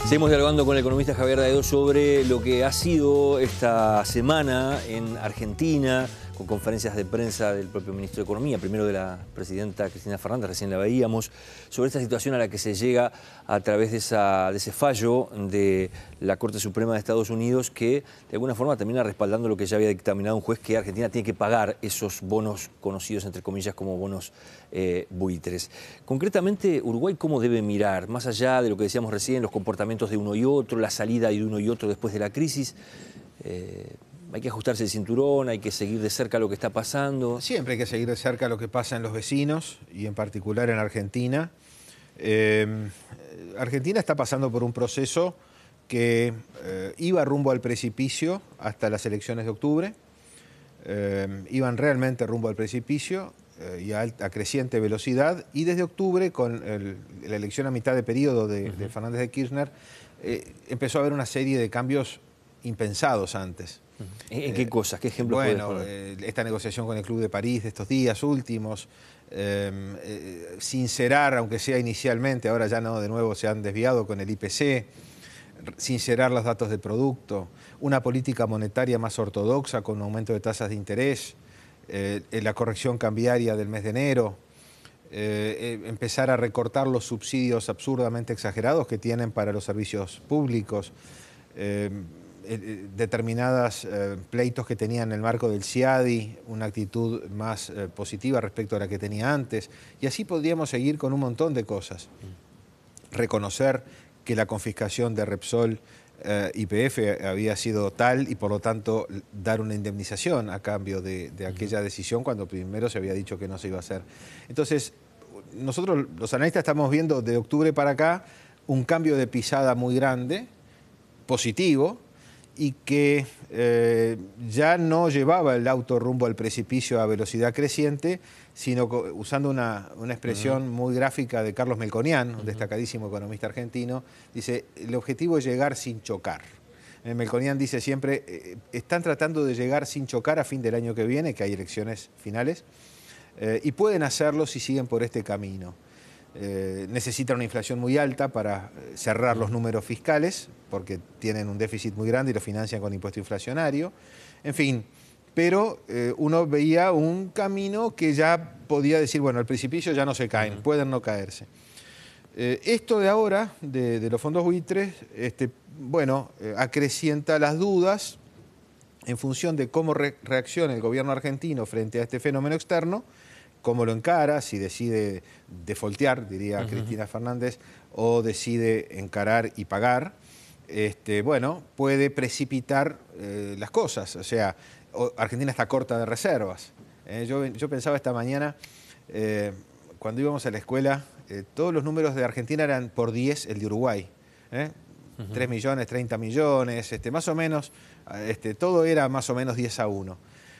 Seguimos dialogando con el economista Javier Daedo sobre lo que ha sido esta semana en Argentina, con conferencias de prensa del propio ministro de Economía, primero de la presidenta Cristina Fernández, recién la veíamos, sobre esta situación a la que se llega a través de ese fallo de la Corte Suprema de Estados Unidos, que de alguna forma termina respaldando lo que ya había dictaminado un juez, que Argentina tiene que pagar esos bonos conocidos, entre comillas, como bonos buitres. Concretamente, Uruguay, ¿cómo debe mirar? Más allá de lo que decíamos recién, los comportamientos de uno y otro, la salida de uno y otro después de la crisis, hay que ajustarse el cinturón, hay que seguir de cerca lo que está pasando. Siempre hay que seguir de cerca lo que pasa en los vecinos y en particular en Argentina. Argentina está pasando por un proceso que iba rumbo al precipicio hasta las elecciones de octubre. Iban realmente rumbo al precipicio y a creciente velocidad. Y desde octubre, con la elección a mitad de periodo de Fernández de Kirchner, empezó a haber una serie de cambios impensados antes. ¿En qué cosas? ¿Qué ejemplos puedes poner? Esta negociación con el Club de París de estos días últimos, sincerar, aunque sea inicialmente, ahora ya no, de nuevo se han desviado con el IPC, sincerar los datos del producto, una política monetaria más ortodoxa con un aumento de tasas de interés, la corrección cambiaria del mes de enero, empezar a recortar los subsidios absurdamente exagerados que tienen para los servicios públicos, determinadas pleitos que tenían en el marco del CIADI, una actitud más positiva respecto a la que tenía antes, y así podríamos seguir con un montón de cosas. Reconocer que la confiscación de Repsol YPF había sido tal y por lo tanto dar una indemnización a cambio de aquella decisión cuando primero se había dicho que no se iba a hacer. Entonces, nosotros los analistas estamos viendo de octubre para acá un cambio de pisada muy grande, positivo, y que ya no llevaba el auto rumbo al precipicio a velocidad creciente, sino usando una expresión muy gráfica de Carlos Melconian, un destacadísimo economista argentino, dice, el objetivo es llegar sin chocar. Melconian dice siempre, están tratando de llegar sin chocar a fin del año que viene, que hay elecciones finales, y pueden hacerlo si siguen por este camino. Necesitan una inflación muy alta para cerrar los números fiscales, porque tienen un déficit muy grande y lo financian con impuesto inflacionario. En fin, pero uno veía un camino que ya podía decir, bueno, al precipicio ya no se caen, pueden no caerse. Esto de ahora, de los fondos buitres, bueno, acrecienta las dudas en función de cómo reacciona el gobierno argentino frente a este fenómeno externo, cómo lo encara, si decide defaultear, diría Cristina Fernández, o decide encarar y pagar, bueno, puede precipitar las cosas. O sea, Argentina está corta de reservas. Yo pensaba esta mañana, cuando íbamos a la escuela, todos los números de Argentina eran por 10 el de Uruguay. 3 millones, 30 millones, más o menos, todo era más o menos 10-1.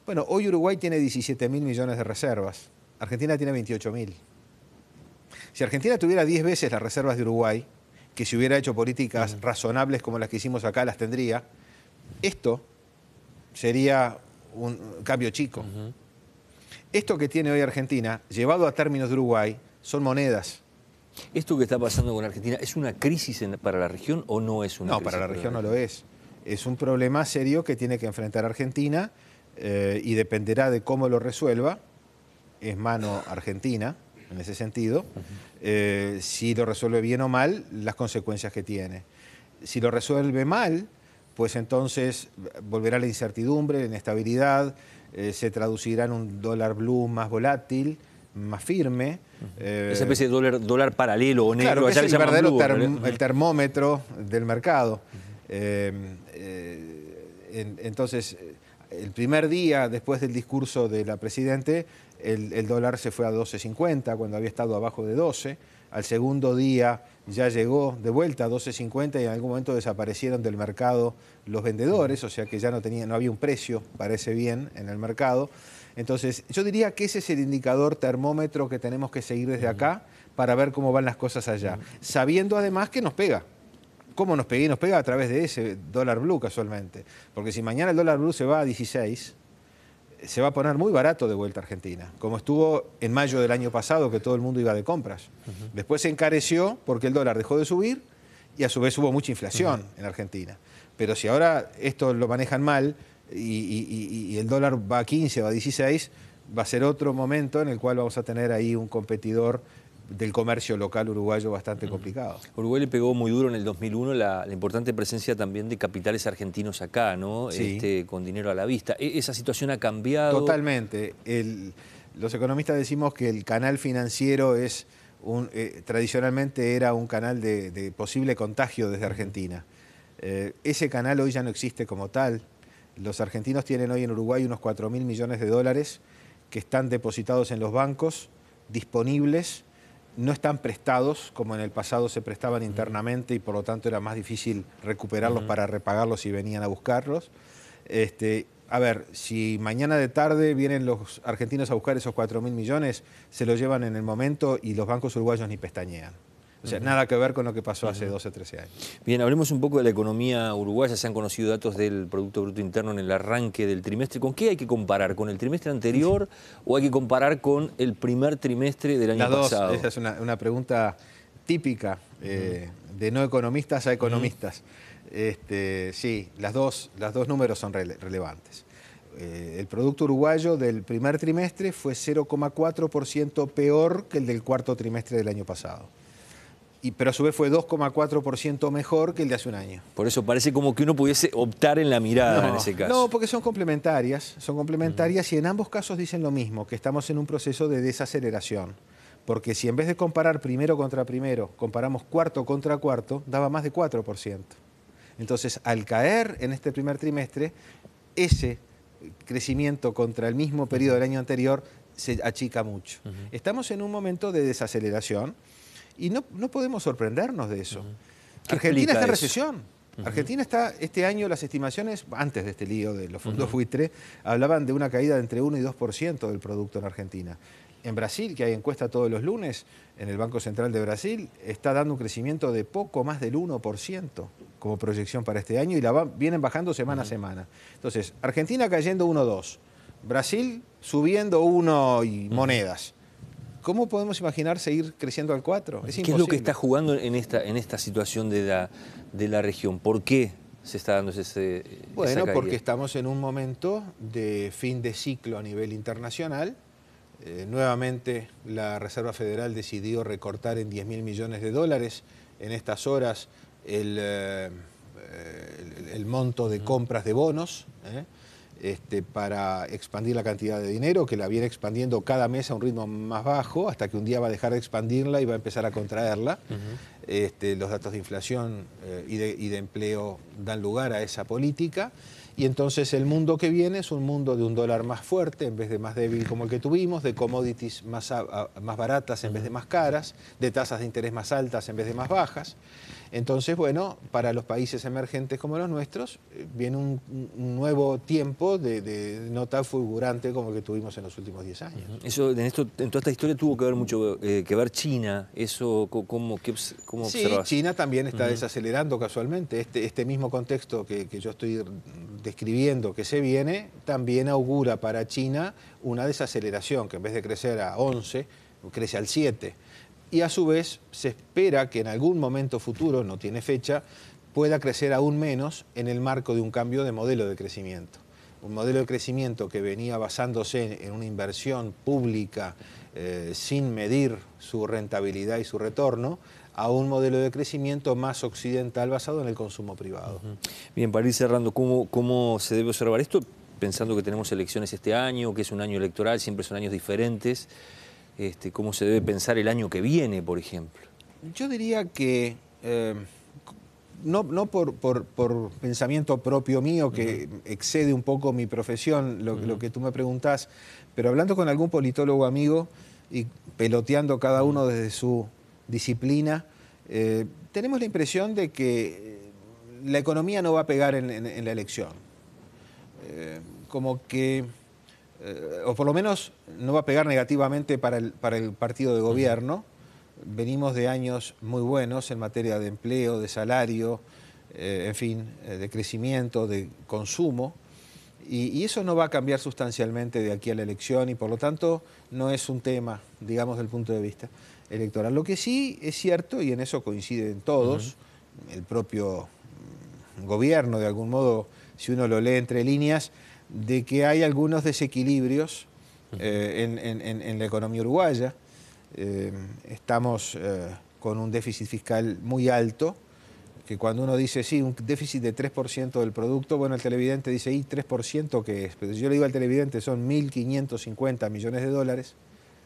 Bueno, hoy Uruguay tiene 17.000 millones de reservas. Argentina tiene 28.000. Si Argentina tuviera 10 veces las reservas de Uruguay, que si hubiera hecho políticas razonables como las que hicimos acá, las tendría, esto sería un cambio chico. Esto que tiene hoy Argentina, llevado a términos de Uruguay, son monedas. ¿Esto que está pasando con Argentina es una crisis para la región o no es una crisis? No, para la región no lo es. Es un problema serio que tiene que enfrentar Argentina y dependerá de cómo lo resuelva. Es mano argentina, en ese sentido. Si lo resuelve bien o mal, las consecuencias que tiene. Si lo resuelve mal, pues entonces volverá la incertidumbre, la inestabilidad, se traducirá en un dólar blue más volátil, más firme. Esa especie de dólar paralelo o negro. Claro, que allá es el verdadero blue, el termómetro del mercado. Entonces, el primer día después del discurso de la Presidente, el dólar se fue a 12.50 cuando había estado abajo de 12. Al segundo día ya llegó de vuelta a 12.50 y en algún momento desaparecieron del mercado los vendedores, o sea que ya no había un precio, parece bien, en el mercado. Entonces, yo diría que ese es el indicador termómetro que tenemos que seguir desde acá para ver cómo van las cosas allá, sabiendo además que nos pega. ¿Cómo nos pega? Y nos pega a través de ese dólar blue casualmente. Porque si mañana el dólar blue se va a 16, se va a poner muy barato de vuelta a Argentina, como estuvo en mayo del año pasado, que todo el mundo iba de compras. Después se encareció porque el dólar dejó de subir y a su vez hubo mucha inflación en Argentina. Pero si ahora esto lo manejan mal y el dólar va a 15, va a 16, va a ser otro momento en el cual vamos a tener ahí un competidor del comercio local uruguayo bastante complicado. Uruguay le pegó muy duro en el 2001 la importante presencia también de capitales argentinos acá, ¿no? Sí. Con dinero a la vista. ¿Esa situación ha cambiado? Totalmente. Los economistas decimos que el canal financiero es tradicionalmente era un canal de posible contagio desde Argentina. Ese canal hoy ya no existe como tal. Los argentinos tienen hoy en Uruguay unos 4.000 millones de dólares que están depositados en los bancos, disponibles, no están prestados, como en el pasado se prestaban internamente y por lo tanto era más difícil recuperarlos para repagarlos si venían a buscarlos. A ver, si mañana de tarde vienen los argentinos a buscar esos 4.000 millones, se los llevan en el momento y los bancos uruguayos ni pestañean. O sea, nada que ver con lo que pasó hace 12 o 13 años. Bien, hablemos un poco de la economía uruguaya. Se han conocido datos del Producto Bruto Interno en el arranque del trimestre. ¿Con qué hay que comparar? ¿Con el trimestre anterior o hay que comparar con el primer trimestre del año pasado? Esa es una pregunta típica de no economistas a economistas. Sí, los dos números son relevantes. El Producto Uruguayo del primer trimestre fue 0,4% peor que el del cuarto trimestre del año pasado. Pero a su vez fue 2,4% mejor que el de hace un año. Por eso parece como que uno pudiese optar en la mirada en ese caso. No, porque son complementarias y en ambos casos dicen lo mismo, que estamos en un proceso de desaceleración. Porque si en vez de comparar primero contra primero, comparamos cuarto contra cuarto, daba más de 4%. Entonces, al caer en este primer trimestre, ese crecimiento contra el mismo periodo del año anterior se achica mucho. Estamos en un momento de desaceleración. Y no podemos sorprendernos de eso. Argentina está en recesión. Argentina está, este año las estimaciones, antes de este lío de los fondos buitre, hablaban de una caída de entre 1 y 2% del producto en Argentina. En Brasil, que hay encuesta todos los lunes, en el Banco Central de Brasil, está dando un crecimiento de poco más del 1% como proyección para este año y vienen bajando semana a semana. Entonces, Argentina cayendo 1,2%, Brasil subiendo 1 y monedas. ¿Cómo podemos imaginar seguir creciendo al 4%? Es imposible. ¿Qué es lo que está jugando en esta situación de la región? ¿Por qué se está dando esa caída? Porque estamos en un momento de fin de ciclo a nivel internacional. Nuevamente la Reserva Federal decidió recortar en 10.000 millones de dólares en estas horas el monto de compras de bonos, para expandir la cantidad de dinero, que la viene expandiendo cada mes a un ritmo más bajo, hasta que un día va a dejar de expandirla y va a empezar a contraerla. Los datos de inflación y de empleo dan lugar a esa política. Y entonces el mundo que viene es un mundo de un dólar más fuerte en vez de más débil como el que tuvimos, de commodities más baratas en vez de más caras, de tasas de interés más altas en vez de más bajas. Entonces, bueno, para los países emergentes como los nuestros, viene un nuevo tiempo de no tan fulgurante como el que tuvimos en los últimos 10 años. Eso, en toda esta historia tuvo que ver mucho que ver China. Eso, ¿cómo observas? Sí, China también está desacelerando casualmente. Este mismo contexto que yo estoy describiendo que se viene, también augura para China una desaceleración, que en vez de crecer a 11, crece al 7. Y a su vez se espera que en algún momento futuro, no tiene fecha, pueda crecer aún menos en el marco de un cambio de modelo de crecimiento. Un modelo de crecimiento que venía basándose en una inversión pública sin medir su rentabilidad y su retorno, a un modelo de crecimiento más occidental basado en el consumo privado. Bien, para ir cerrando, ¿cómo se debe observar esto? Pensando que tenemos elecciones este año, que es un año electoral, siempre son años diferentes. ¿Cómo se debe pensar el año que viene, por ejemplo? Yo diría que, no por pensamiento propio mío, que excede un poco mi profesión, lo que tú me preguntás, pero hablando con algún politólogo amigo y peloteando cada uno desde su disciplina, tenemos la impresión de que la economía no va a pegar en la elección. Como que... o por lo menos no va a pegar negativamente para el partido de gobierno. Venimos de años muy buenos en materia de empleo, de salario, en fin, de crecimiento, de consumo, y eso no va a cambiar sustancialmente de aquí a la elección y por lo tanto no es un tema, digamos, desde el punto de vista electoral. Lo que sí es cierto, y en eso coinciden todos, el propio gobierno, de algún modo, si uno lo lee entre líneas, de que hay algunos desequilibrios en la economía uruguaya. Estamos con un déficit fiscal muy alto, que cuando uno dice, sí, un déficit de 3% del producto, bueno, el televidente dice, ¿y 3% qué es? Pero si yo le digo al televidente, son 1.550 millones de dólares,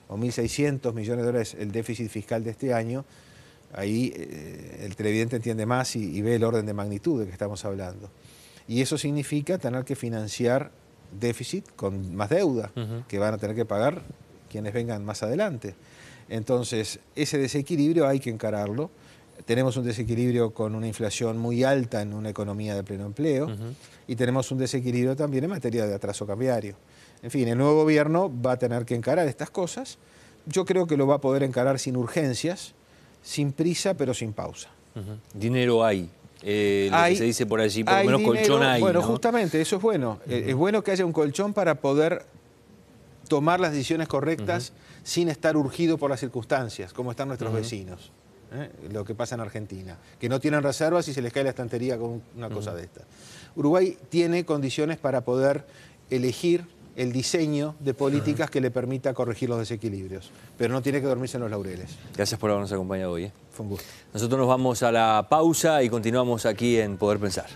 o 1.600 millones de dólares el déficit fiscal de este año, ahí el televidente entiende más y ve el orden de magnitud de que estamos hablando. Y eso significa tener que financiar déficit con más deuda, que van a tener que pagar quienes vengan más adelante. Entonces, ese desequilibrio hay que encararlo. Tenemos un desequilibrio con una inflación muy alta en una economía de pleno empleo y tenemos un desequilibrio también en materia de atraso cambiario. En fin, el nuevo gobierno va a tener que encarar estas cosas. Yo creo que lo va a poder encarar sin urgencias, sin prisa, pero sin pausa. Dinero hay. Lo que se dice por allí, por lo menos dinero, colchón hay. Bueno, ¿no? justamente, eso es bueno. Es bueno que haya un colchón para poder tomar las decisiones correctas sin estar urgido por las circunstancias, como están nuestros vecinos. Lo que pasa en Argentina, que no tienen reservas y se les cae la estantería con una cosa de esta. Uruguay tiene condiciones para poder elegir el diseño de políticas que le permita corregir los desequilibrios, pero no tiene que dormirse en los laureles. Gracias por habernos acompañado hoy. Fue un gusto. Nosotros nos vamos a la pausa y continuamos aquí en Poder Pensar.